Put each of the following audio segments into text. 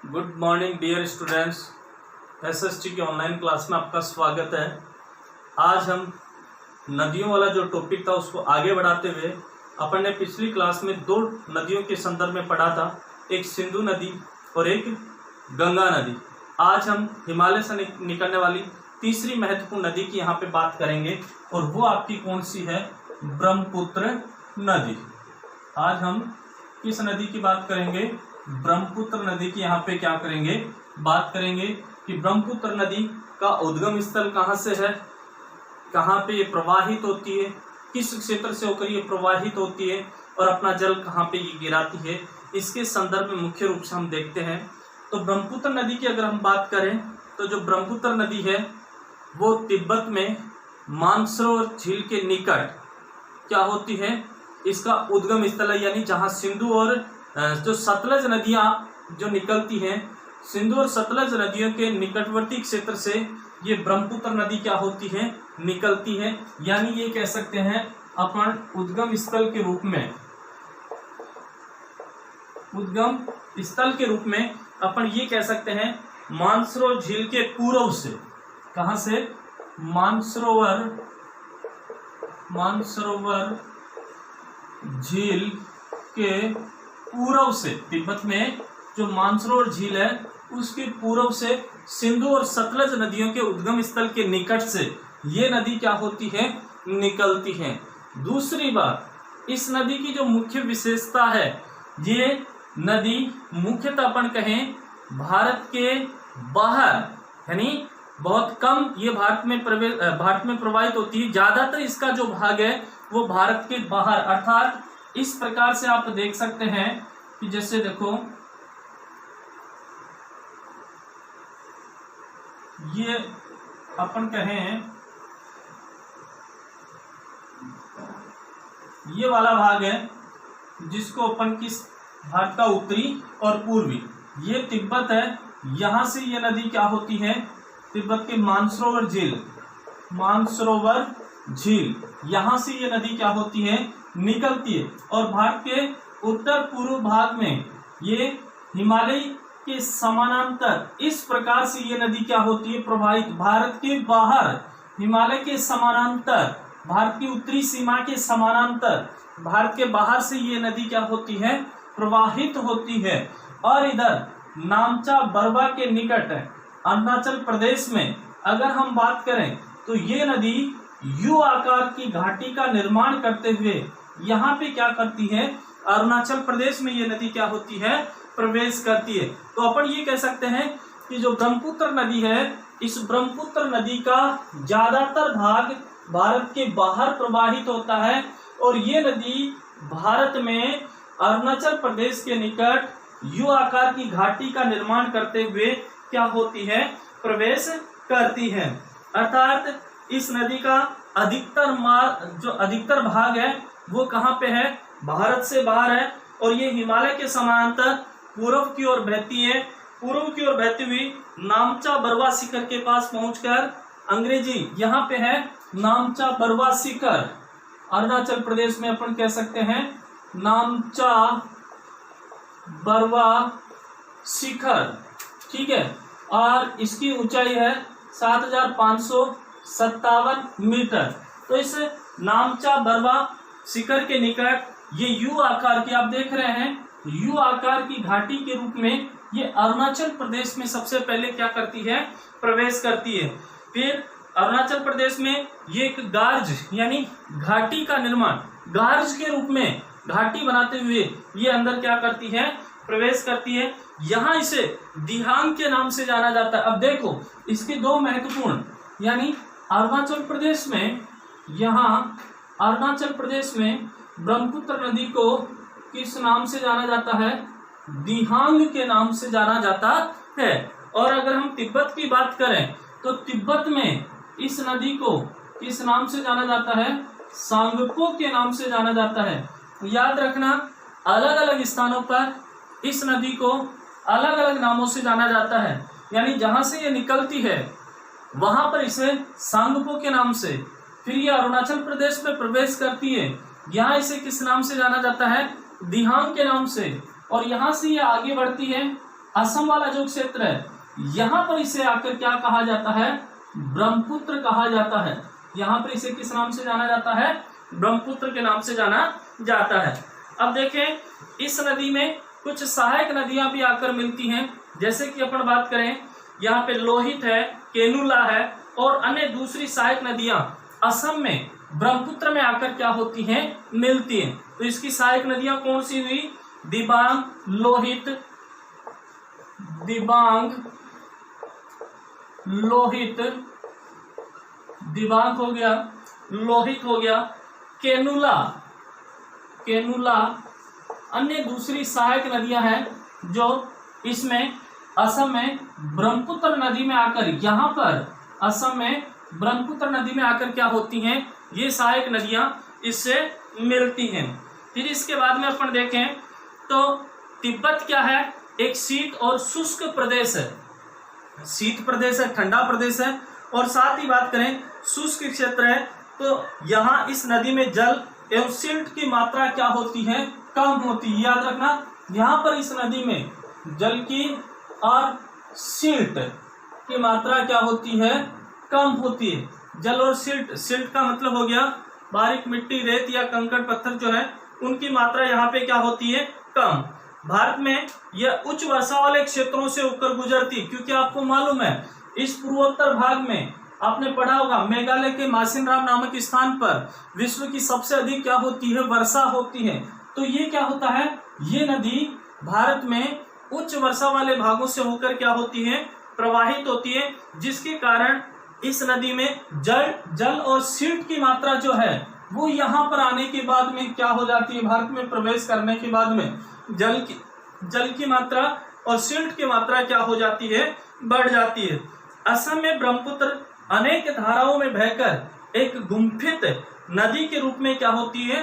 Good morning dear students. SST की online class में आपका स्वागत है। आज हम नदियों वाला जो टॉपिक था उसको आगे बढ़ाते हुए अपन ने पिछली क्लास में दो नदियों के संदर्भ में पढ़ा था, एक सिंधु नदी और एक गंगा नदी। आज हम हिमालय से निकलने वाली तीसरी महत्वपूर्ण नदी की यहाँ पे बात करेंगे और वो आपकी कौन सी है? ब्रह्मपुत्र नदी। आज हम किस नदी की बात करेंगे? ब्रह्मपुत्र नदी की यहाँ पे क्या करेंगे? बात करेंगे कि ब्रह्मपुत्र नदी का उद्गम स्थल कहाँ से है, कहाँ पे ये प्रवाहित होती है, किस क्षेत्र से होकर ये प्रवाहित होती है और अपना जल कहाँ पे ये गिराती है, इसके संदर्भ में मुख्य रूप से हम देखते हैं। तो ब्रह्मपुत्र नदी की अगर हम बात करें तो जो ब्रह्मपुत्र नदी है वो तिब्बत में मानसरोवर झील के निकट क्या होती है? इसका उद्गम स्थल है, यानी जहाँ सिंधु और जो सतलज नदियाँ जो निकलती हैं, सिंधु और सतलज नदियों के निकटवर्ती क्षेत्र से ये ब्रह्मपुत्र नदी क्या होती है? निकलती है। यानी ये कह सकते हैं अपन उद्गम स्थल के रूप में, उद्गम स्थल के रूप में अपन ये कह सकते हैं मानसरोवर झील के पूर्व से। कहाँ से? मानसरोवर झील के पूर्व से, तिब्बत में जो मानसरोवर झील है उसके पूर्व से सिंधु और सतलज नदियों के उद्गम स्थल के निकट से ये नदी क्या होती है? निकलती है। दूसरी बात, इस नदी की जो मुख्य विशेषता है, ये नदी मुख्यतः अपन कहें भारत के बाहर, यानी बहुत कम ये भारत में प्रवाहित होती है। ज्यादातर इसका जो भाग है वो भारत के बाहर, अर्थात इस प्रकार से आप देख सकते हैं कि जैसे देखो ये अपन कहें ये वाला भाग है जिसको अपन किस भारत का उत्तरी और पूर्वी, ये तिब्बत है। यहां से ये नदी क्या होती है? तिब्बत के मानसरोवर झील यहां से ये नदी क्या होती है? निकलती है। और भारत के उत्तर पूर्व भाग में ये हिमालय के समानांतर इस प्रकार से ये नदी क्या होती है? प्रवाहित। भारत के बाहर हिमालय के समानांतर, भारत की उत्तरी सीमा के समानांतर भारत के बाहर से ये नदी क्या होती है? प्रवाहित होती है। और इधर नामचा बरवा के निकट अरुणाचल प्रदेश में अगर हम बात करें तो ये नदी यू आकार की घाटी का निर्माण करते हुए यहाँ पे क्या करती है? अरुणाचल प्रदेश में ये नदी क्या होती है? प्रवेश करती है। तो अपन ये कह सकते हैं कि जो ब्रह्मपुत्र नदी है, इस ब्रह्मपुत्र नदी का ज्यादातर भाग भारत के बाहर प्रवाहित होता है और ये नदी भारत में अरुणाचल प्रदेश के निकट यू आकार की घाटी का निर्माण करते हुए क्या होती है? प्रवेश करती है। अर्थात इस नदी का अधिकतर भाग है वो कहाँ पे है? भारत से बाहर है और ये हिमालय के समानांतर पूर्व की ओर बहती है। पूर्व की ओर बहती हुई नामचा बरवा शिखर के पास पहुंचकर, अंग्रेजी यहाँ पे है नामचा बरवा शिखर, अरुणाचल प्रदेश में अपन कह सकते हैं नामचा बरवा शिखर, ठीक है। और इसकी ऊंचाई है 7,557 मीटर। तो इस नामचा बरवा शिखर के निकट ये यू आकार की, आप देख रहे हैं यू आकार की घाटी के रूप में ये अरुणाचल प्रदेश में सबसे पहले क्या करती है? प्रवेश करती है। फिर अरुणाचल प्रदेश में ये एक गार्ज यानी घाटी का निर्माण, गार्ज के रूप में घाटी बनाते हुए ये अंदर क्या करती है? प्रवेश करती है। यहाँ इसे दिहांग के नाम से जाना जाता है। अब देखो इसके दो महत्वपूर्ण, यानी अरुणाचल प्रदेश में, यहाँ अरुणाचल प्रदेश में ब्रह्मपुत्र नदी को किस नाम से जाना जाता है? दिहांग के नाम से जाना जाता है। और अगर हम तिब्बत की बात करें तो तिब्बत में इस नदी को किस नाम से जाना जाता है? सांगपो के नाम से जाना जाता है। याद रखना, अलग अलग स्थानों पर इस नदी को अलग अलग नामों से जाना जाता है। यानी जहां से ये निकलती है वहां पर इसे सांगपो के नाम से, फिर ये अरुणाचल प्रदेश में प्रवेश करती है, यहाँ इसे किस नाम से जाना जाता है? दिहांग के नाम से। और यहाँ से ये आगे बढ़ती है असम वाला जो क्षेत्र है यहाँ पर इसे आकर क्या कहा जाता है, ब्रह्मपुत्र कहा जाता है। यहाँ पर इसे किस नाम से जाना जाता है, ब्रह्मपुत्र के नाम से जाना जाता है। अब देखें इस नदी में कुछ सहायक नदियां भी आकर मिलती हैं, जैसे कि अपन बात करें यहाँ पे लोहित है, केनुला है और अन्य दूसरी सहायक नदियां असम में ब्रह्मपुत्र में आकर क्या होती हैं, मिलती हैं। तो इसकी सहायक नदियां कौन सी हुई, दिबांग, लोहित, दिबांग, लोहित, दिबांग हो गया, लोहित हो गया, केनुला, केनुला, अन्य दूसरी सहायक नदियां हैं जो इसमें असम में ब्रह्मपुत्र नदी में आकर, यहाँ पर असम में ब्रह्मपुत्र नदी में आकर क्या होती हैं, ये सहायक नदियां इससे मिलती हैं। फिर इसके बाद में अपन देखें तो तिब्बत क्या है, एक शीत और शुष्क प्रदेश है, शीत प्रदेश है, ठंडा प्रदेश है, और साथ ही बात करें शुष्क क्षेत्र है। तो यहाँ इस नदी में जल एवं सिल्ट की मात्रा क्या होती है, कम होती है। याद रखना यहाँ पर इस नदी में जल की और सिल्ट की मात्रा क्या होती है, कम होती है। जल और सिल्ट, सिल्ट का मतलब हो गया बारीक मिट्टी, रेत या कंकड़ पत्थर जो है उनकी मात्रा यहाँ पे क्या होती है, कम। भारत में यह उच्च वर्षा वाले क्षेत्रों से होकर गुजरती है, क्योंकि आपको मालूम है इस पूर्वोत्तर भाग में आपने पढ़ा होगा मेघालय के मासिनराम नामक स्थान पर विश्व की सबसे अधिक क्या होती है, वर्षा होती है। तो ये क्या होता है, ये नदी भारत में उच्च वर्षा वाले भागों से होकर क्या होती है, प्रवाहित होती है, जिसके कारण इस नदी में जल और सिल्ट की मात्रा जो है वो यहाँ पर आने के बाद में क्या हो जाती है, भारत में प्रवेश करने के बाद में जल की मात्रा और सिल्ट की मात्रा क्या हो जाती है, बढ़ जाती है। असम में ब्रह्मपुत्र अनेक धाराओं में बहकर एक गुम्फित नदी के रूप में क्या होती है,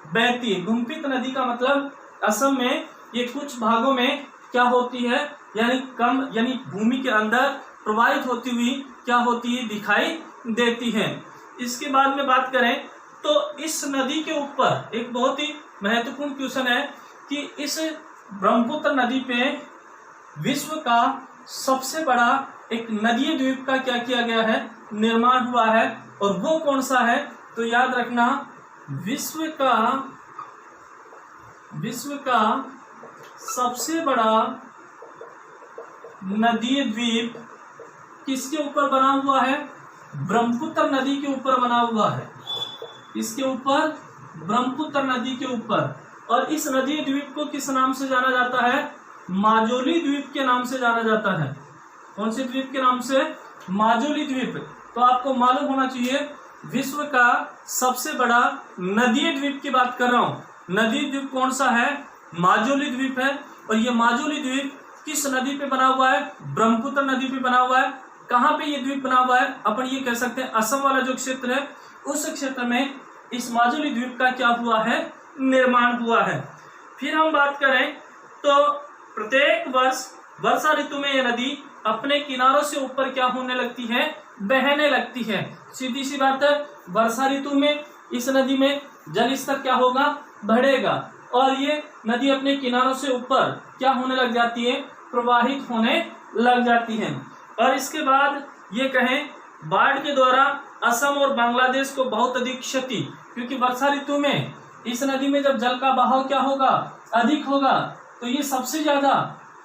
बहती है। गुम्फित नदी का मतलब असम में ये कुछ भागों में क्या होती है, यानी भूमि के अंदर प्रवाहित होती हुई क्या होती है, दिखाई देती है। इसके बाद में बात करें तो इस नदी के ऊपर एक बहुत ही महत्वपूर्ण क्वेश्चन है कि इस ब्रह्मपुत्र नदी पे विश्व का सबसे बड़ा एक नदीय द्वीप का क्या किया गया है, निर्माण हुआ है, और वो कौन सा है, तो याद रखना विश्व का सबसे बड़ा नदीय द्वीप किसके ऊपर बना हुआ है, ब्रह्मपुत्र नदी के ऊपर बना हुआ है। इसके ऊपर, ब्रह्मपुत्र नदी के ऊपर। और इस नदीय द्वीप को किस नाम से जाना जाता है, माजुली द्वीप के नाम से जाना जाता है। कौन से द्वीप के नाम से, माजुली द्वीप। तो आपको मालूम होना चाहिए विश्व का सबसे बड़ा नदीय द्वीप की बात कर रहा हूँ। नदीय द्वीप कौन सा है, माजुली द्वीप है। और ये माजुली द्वीप किस नदी पे बना हुआ है, ब्रह्मपुत्र नदी पे बना हुआ है। कहाँ पे ये द्वीप बना हुआ है, अपन ये कह सकते हैं असम वाला जो क्षेत्र है उस क्षेत्र में इस माजुली द्वीप का क्या हुआ है, निर्माण हुआ है। फिर हम बात करें तो प्रत्येक वर्ष वर्षा ऋतु में यह नदी अपने किनारों से ऊपर क्या होने लगती है, बहने लगती है। सीधी सी बात है, वर्षा ऋतु में इस नदी में जल स्तर क्या होगा, बढ़ेगा, और ये नदी अपने किनारों से ऊपर क्या होने लग जाती है, प्रवाहित होने लग जाती है। और इसके बाद ये कहें बाढ़ के द्वारा असम और बांग्लादेश को बहुत अधिक क्षति, क्योंकि वर्षा ऋतु में इस नदी में जब जल का बहाव क्या होगा, अधिक होगा, तो ये सबसे ज्यादा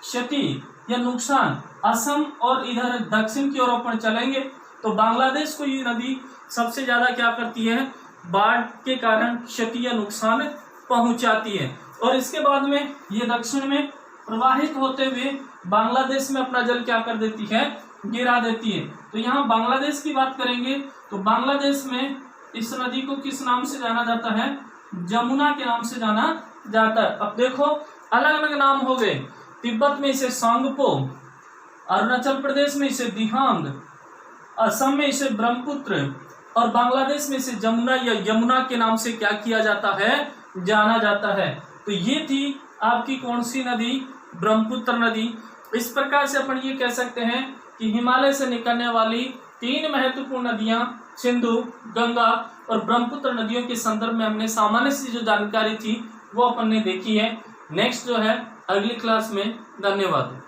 क्षति या नुकसान असम और इधर दक्षिण की ओर अपन चलेंगे तो बांग्लादेश को ये नदी सबसे ज्यादा क्या करती है, बाढ़ के कारण क्षति या नुकसान पहुंचाती है। और इसके बाद में ये दक्षिण में प्रवाहित होते हुए बांग्लादेश में अपना जल क्या कर देती है, गिरा देती है। तो यहाँ बांग्लादेश की बात करेंगे तो बांग्लादेश में इस नदी को किस नाम से जाना जाता है, जमुना के नाम से जाना जाता है। अब देखो अलग अलग नाम हो गए, तिब्बत में इसे सांगपो, अरुणाचल प्रदेश में इसे दिहांग, असम में इसे ब्रह्मपुत्र, और बांग्लादेश में इसे जमुना या यमुना के नाम से क्या किया जाता है, जाना जाता है। तो ये थी आपकी कौन सी नदी, ब्रह्मपुत्र नदी। इस प्रकार से अपन ये कह सकते हैं कि हिमालय से निकलने वाली 3 महत्वपूर्ण नदियां सिंधु, गंगा और ब्रह्मपुत्र नदियों के संदर्भ में हमने सामान्य सी जो जानकारी थी वो अपन ने देखी है। नेक्स्ट जो है अगली क्लास में। धन्यवाद।